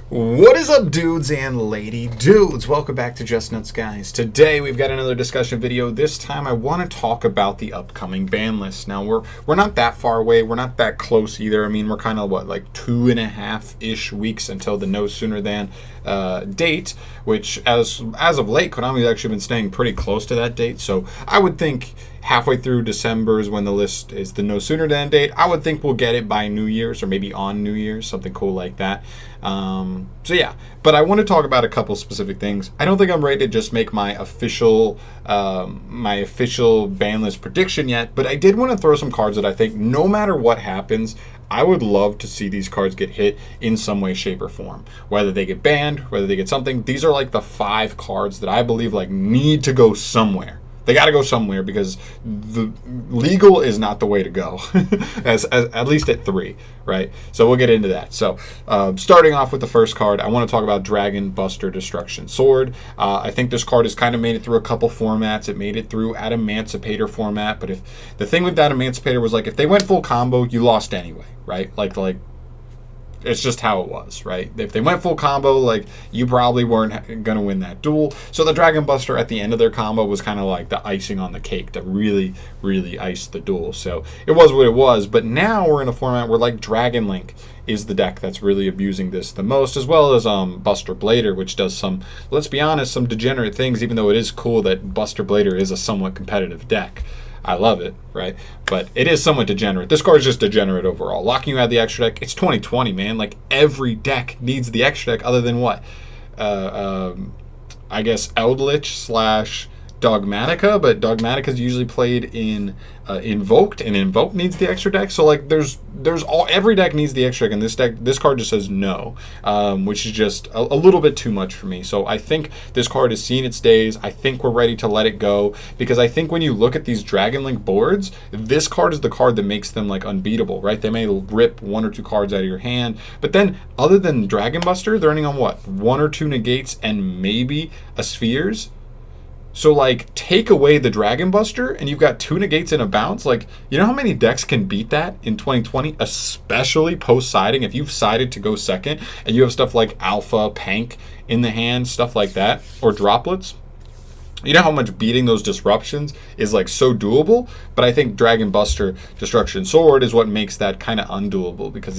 What is up, dudes and lady dudes? Welcome back to Just Nuts, guys. Today we've got another discussion video. This time I want to talk about the upcoming ban list. Now we're not that far away. We're not that close either. I mean, we're kind of like 2.5-ish weeks until the no sooner than date, which as of late, Konami's actually been staying pretty close to that date. So I would think halfway through December is when the list is the no sooner than date. I would think we'll get it by New Year's or maybe on New Year's, something cool like that. So yeah, but I want to talk about a couple specific things. I don't think I'm ready to just make my official ban list prediction yet, but I did want to throw some cards that I think no matter what happens, I would love to see these cards get hit in some way, shape, or form. Whether they get banned, whether they get something. These are like the 5 cards that I believe like need to go somewhere. They got to go somewhere because the legal is not the way to go, as at least at 3, right? So we'll get into that. So starting off with the first card, I want to talk about Dragon Buster Destruction Sword. I think this card has kind of made it through a couple formats. It made it through Emancipator format, but if the thing with that Emancipator was like if they went full combo, you lost anyway, right? Like it's just how it was, right? If they went full combo, like you probably weren't gonna win that duel. So the Dragon Buster at the end of their combo was kind of like the icing on the cake that really, really iced the duel. So it was what it was. But now we're in a format where like Dragon Link is the deck that's really abusing this the most, as well as Buster Blader, which does some, let's be honest, some degenerate things. Even though it is cool that Buster Blader is a somewhat competitive deck. I love it, right? But it is somewhat degenerate. This card is just degenerate overall. Locking you out of the extra deck, it's 2020, man. Like, every deck needs the extra deck other than what? I guess Eldritch / Dogmatica, but Dogmatica is usually played in Invoked, and Invoked needs the extra deck. So like there's every deck needs the extra deck, and this card just says no, which is just a little bit too much for me. So I think this card has seen its days. I think we're ready to let it go, because I think when you look at these Dragon Link boards, this card is the card that makes them like unbeatable, right? They may rip 1 or 2 cards out of your hand, but then other than Dragon Buster, they're running on what, 1 or 2 negates and maybe a spheres. So, like, take away the Dragon Buster, and you've got 2 negates and a bounce. Like, you know how many decks can beat that in 2020? Especially post-siding. If you've sided to go second, and you have stuff like Alpha, Pank in the hand, stuff like that, or Droplets. You know how much beating those disruptions is like so doable, but I think Dragon Buster Destruction Sword is what makes that kind of undoable, because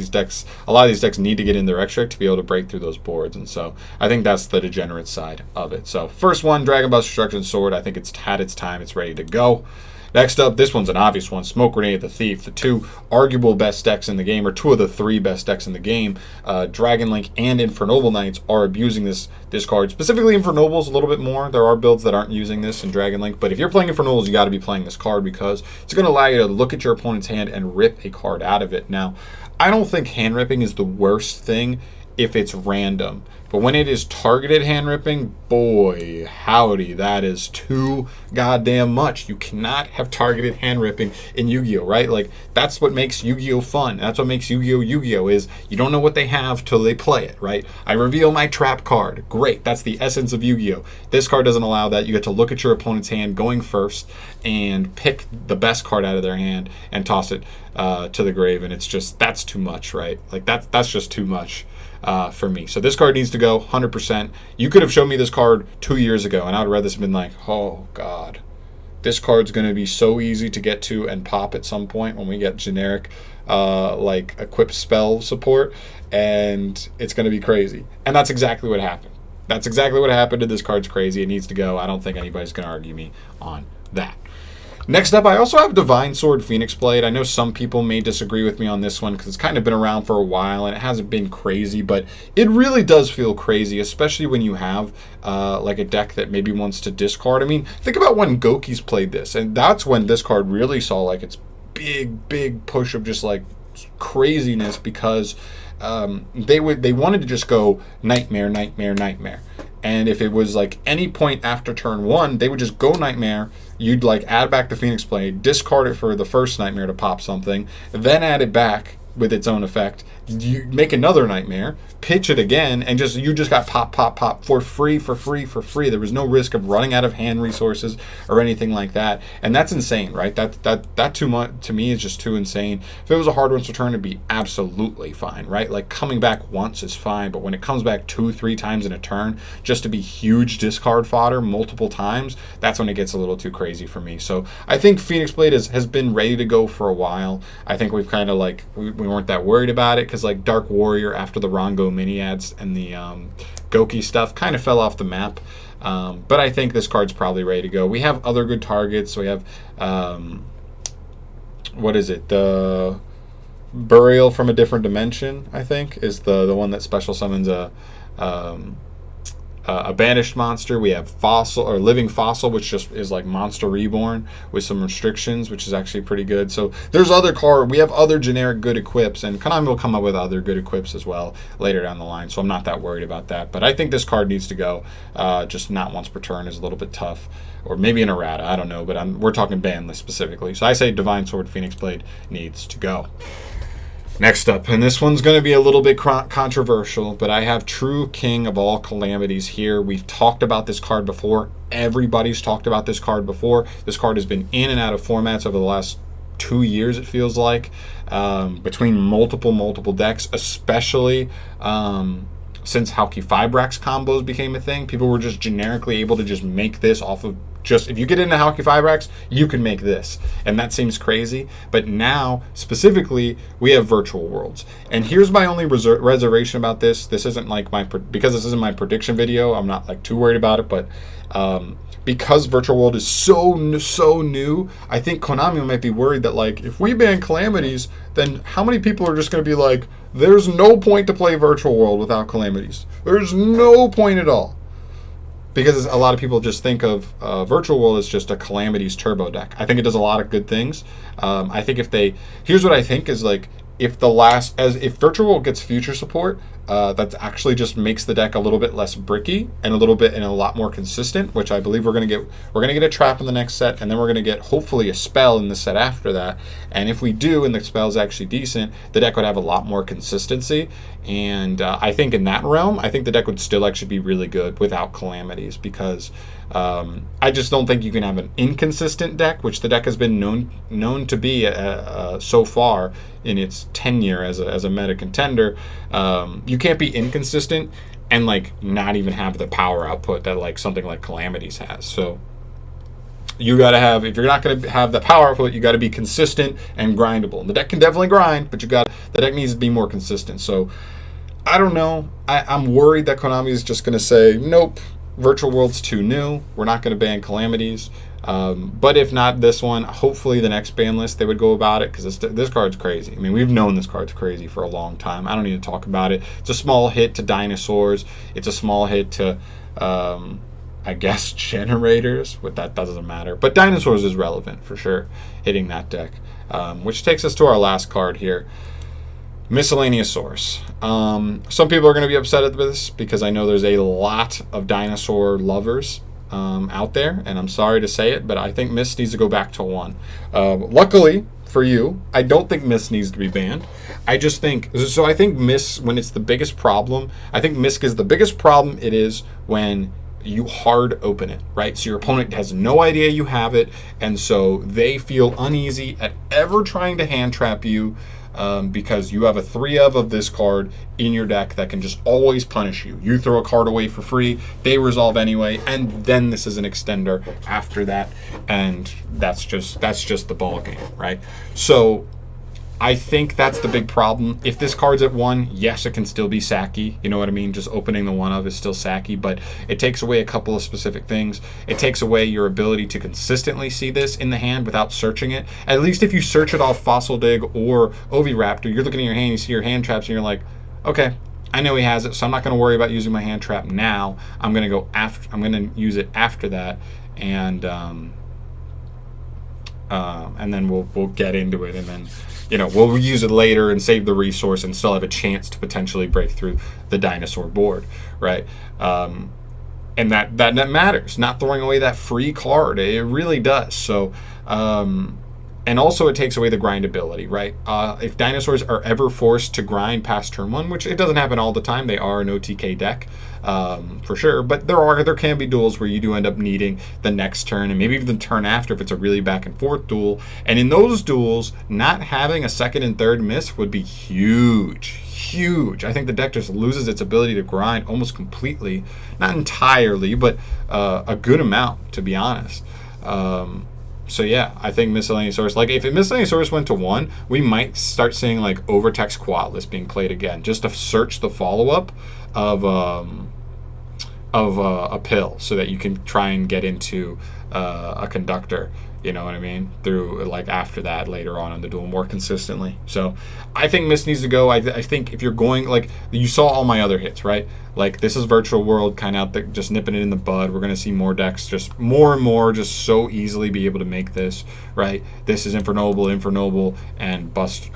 a lot of these decks need to get in their extra deck to be able to break through those boards, and so I think that's the degenerate side of it. So first one, Dragon Buster Destruction Sword, I think it's had its time, it's ready to go. Next up, this one's an obvious one, Smoke Grenade the Thief. The 2 arguable best decks in the game, or 2 of the 3 best decks in the game, Dragon Link and Infernoble Knights, are abusing this card. Specifically Infernobles a little bit more. There are builds that aren't using this in Dragon Link, but if you're playing Infernobles, you got to be playing this card, because it's going to allow you to look at your opponent's hand and rip a card out of it. Now, I don't think hand ripping is the worst thing if it's random. But when it is targeted hand ripping, boy, howdy, that is too goddamn much. You cannot have targeted hand ripping in Yu-Gi-Oh, right? Like, that's what makes Yu-Gi-Oh fun. That's what makes Yu-Gi-Oh Yu-Gi-Oh, is you don't know what they have till they play it, right? I reveal my trap card. Great, that's the essence of Yu-Gi-Oh. This card doesn't allow that. You get to look at your opponent's hand going first and pick the best card out of their hand and toss it to the grave, and it's just, that's too much, right? Like, that's just too much. For me. So this card needs to go 100%. You could have shown me this card 2 years ago, and I would have read this and been like, oh god, this card's going to be so easy to get to and pop at some point when we get generic like equip spell support, and it's going to be crazy. And that's exactly what happened. That's exactly what happened, and this card's crazy. It needs to go. I don't think anybody's going to argue me on that. Next up, I also have Divine Sword Phoenix Blade. I know some people may disagree with me on this one because it's kind of been around for a while and it hasn't been crazy, but it really does feel crazy, especially when you have like a deck that maybe wants to discard. I mean, think about when Goki's played this, and that's when this card really saw like its big push of just like craziness, because they wanted to just go Nightmare. And if it was like any point after turn 1, they would just go Nightmare. You'd like add back the Phoenix Blade, discard it for the first Nightmare to pop something, then add it back, with its own effect. You make another nightmare, pitch it again, and you just got pop, pop, pop for free. There was no risk of running out of hand resources or anything like that, and that's insane, right? That too much to me is just too insane. If it was a hard once return, it'd be absolutely fine, right? Like coming back once is fine, but when it comes back 2-3 times in a turn just to be huge discard fodder multiple times, that's when it gets a little too crazy for me. So I think Phoenix Blade has been ready to go for a while. I think we've kind of like we weren't that worried about it because like Dark Warrior after the Rongo mini ads and the Goki stuff kind of fell off the map. But I think this card's probably ready to go. We have other good targets. We have what is it? The Burial from a Different Dimension, I think, is the one that special summons a banished monster. We have Fossil or Living Fossil, which just is like Monster Reborn with some restrictions, which is actually pretty good. So there's other we have other generic good equips, and Konami will come up with other good equips as well later down the line. So I'm not that worried about that. But I think this card needs to go. Just not once per turn is a little bit tough, or maybe an errata. I don't know, but we're talking ban list specifically. So I say Divine Sword Phoenix Blade needs to go. Next up, and this one's going to be a little bit controversial, but I have True King of All Calamities here. We've talked about this card before. Everybody's talked about this card before. This card has been in and out of formats over the last 2 years, it feels like, between multiple decks, especially since Hauki Fibrax combos became a thing. People were just generically able to just make this off of just, if you get into Hauki Fibrax, you can make this. And that seems crazy. But now, specifically, we have Virtual Worlds. And here's my only reservation about this. This isn't like because this isn't my prediction video, I'm not like too worried about it. But because Virtual World is so new, I think Konami might be worried that like, if we ban Calamities, then how many people are just going to be like, there's no point to play Virtual World without Calamities. There's no point at all. Because a lot of people just think of Virtual World as just a Calamities turbo deck. I think it does a lot of good things. I think here's what I think is like, if Virtual World gets future support, that actually just makes the deck a little bit less bricky and a lot more consistent, which I believe we're gonna get a trap in the next set, and then we're gonna get hopefully a spell in the set after that. And if we do, and the spell is actually decent, the deck would have a lot more consistency. And I think in that realm, I think the deck would still actually be really good without Calamities, because I just don't think you can have an inconsistent deck, which the deck has been known to be so far in its tenure as a meta contender. You can't be inconsistent and like not even have the power output that like something like Calamities has. So you got to have, if you're not going to have the power output, you got to be consistent and grindable. And the deck can definitely grind, but the deck needs to be more consistent. So I don't know. I'm worried that Konami is just going to say, nope, Virtual World's too new. We're not going to ban Calamities. But if not this one, hopefully the next ban list they would go about it, because this card's crazy. I mean, we've known this card's crazy for a long time. I don't need to talk about it. It's a small hit to dinosaurs. It's a small hit to, I guess, generators. But that doesn't matter. But dinosaurs is relevant for sure, hitting that deck. Which takes us to our last card here. Miscellaneous Source. Some people are going to be upset at this because I know there's a lot of dinosaur lovers out there, and I'm sorry to say it, but I think Miss needs to go back to 1. Luckily for you, I don't think Miss needs to be banned. I think Miss, when it's the biggest problem, I think Miss is the biggest problem it is when you hard open it, right? So your opponent has no idea you have it, and so they feel uneasy at ever trying to hand trap you, because you have a 3 of this card in your deck that can just always punish you. You throw a card away for free, they resolve anyway, and then this is an extender after that, and that's just the ball game, right? So I think that's the big problem. If this card's at 1, yes, it can still be sacky. You know what I mean? Just opening the 1 of is still sacky, but it takes away a couple of specific things. It takes away your ability to consistently see this in the hand without searching it. At least if you search it off Fossil Dig or Oviraptor, you're looking at your hand, you see your hand traps, and you're like, okay, I know he has it, so I'm not going to worry about using my hand trap now. I'm going to use it after that, and then we'll get into it, and then we'll use it later and save the resource and still have a chance to potentially break through the dinosaur board, right? And that matters. Not throwing away that free card, it really does. So And also it takes away the grindability, right? If dinosaurs are ever forced to grind past turn 1, which it doesn't happen all the time, they are an OTK deck for sure, but there can be duels where you do end up needing the next turn and maybe even the turn after if it's a really back and forth duel. And in those duels, not having a second and third miss would be huge. I think the deck just loses its ability to grind almost completely, not entirely, but a good amount, to be honest. So yeah, I think Miscellaneous Source, like if Miscellaneous Source went to 1, we might start seeing like Overtext Quadlist being played again, just to search the follow-up of a pill, so that you can try and get into a conductor, you know what I mean, through like after that later on in the duel more consistently. So I think Mist needs to go. I think if you're going, like you saw all my other hits, right? Like this is Virtual World kind of out there, just nipping it in the bud. We're going to see more decks just more and more just so easily be able to make this, right? This is Infernoble, and Bust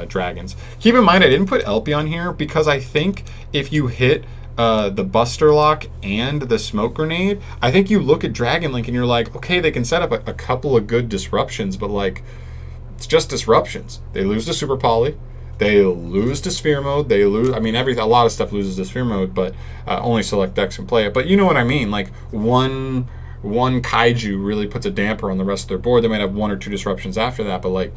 Dragons. Keep in mind I didn't put Elpie on here because I think if you hit the Buster Lock and the Smoke Grenade, I think you look at Dragon Link and you're like, okay, they can set up a couple of good disruptions, but like it's just disruptions. They lose to Super Poly, they lose to Sphere Mode, they lose, I mean, a lot of stuff loses to Sphere Mode, but only select decks can play it. But you know what I mean, like one Kaiju really puts a damper on the rest of their board. They might have 1 or 2 disruptions after that, but like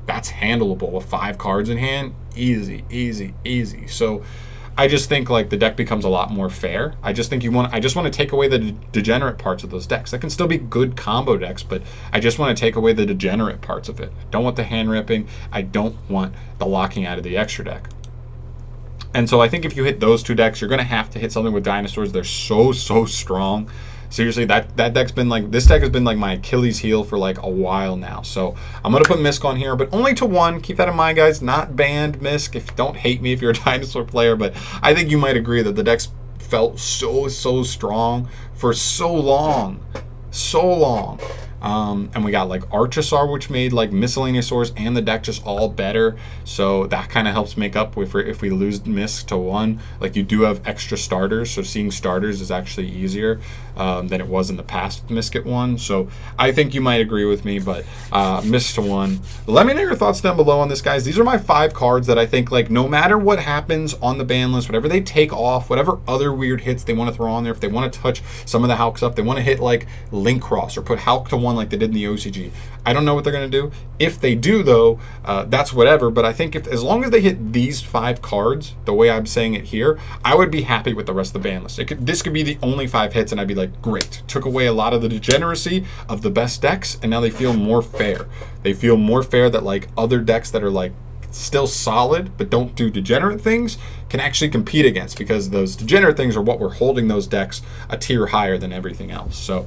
that's handleable with 5 cards in hand. Easy. So I just think like the deck becomes a lot more fair. I just think I just want to take away the degenerate parts of those decks. That can still be good combo decks, but I just want to take away the degenerate parts of it. I don't want the hand ripping. I don't want the locking out of the extra deck. And so I think if you hit those 2 decks, you're going to have to hit something with dinosaurs. They're so strong. Seriously, that deck's been like, this deck has been like my Achilles heel for like a while now. So I'm going to put Misk on here, but only to 1. Keep that in mind, guys. Not banned Misk. Don't hate me if you're a dinosaur player, but I think you might agree that the deck's felt so strong for so long. And we got like Archosaur, which made like Miscellaneous Source and the deck just all better. So that kind of helps make up if we lose Misk to 1. Like you do have extra starters, so seeing starters is actually easier than it was in the past with Misk at 1. So I think you might agree with me, but Misk to 1. Let me know your thoughts down below on this, guys. These are my 5 cards that I think, like, no matter what happens on the ban list, whatever they take off, whatever other weird hits they want to throw on there, if they want to touch some of the Hulk stuff, they want to hit like Link Cross or put Hulk to 1 like they did in the OCG. I don't know what they're going to do. If they do, though, that's whatever. But I think as long as they hit these 5 cards, the way I'm saying it here, I would be happy with the rest of the ban list. This could be the only 5 hits, and I'd be like, great. Took away a lot of the degeneracy of the best decks, and now they feel more fair. They feel more fair that like other decks that are like still solid but don't do degenerate things can actually compete against, because those degenerate things are what we're holding those decks a tier higher than everything else. So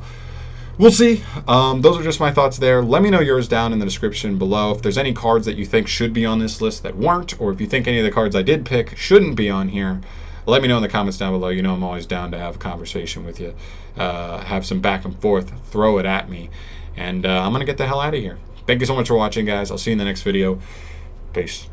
we'll see. Those are just my thoughts there. Let me know yours down in the description below. If there's any cards that you think should be on this list that weren't, or if you think any of the cards I did pick shouldn't be on here, let me know in the comments down below. You know I'm always down to have a conversation with you, have some back and forth, throw it at me, and I'm going to get the hell out of here. Thank you so much for watching, guys. I'll see you in the next video. Peace.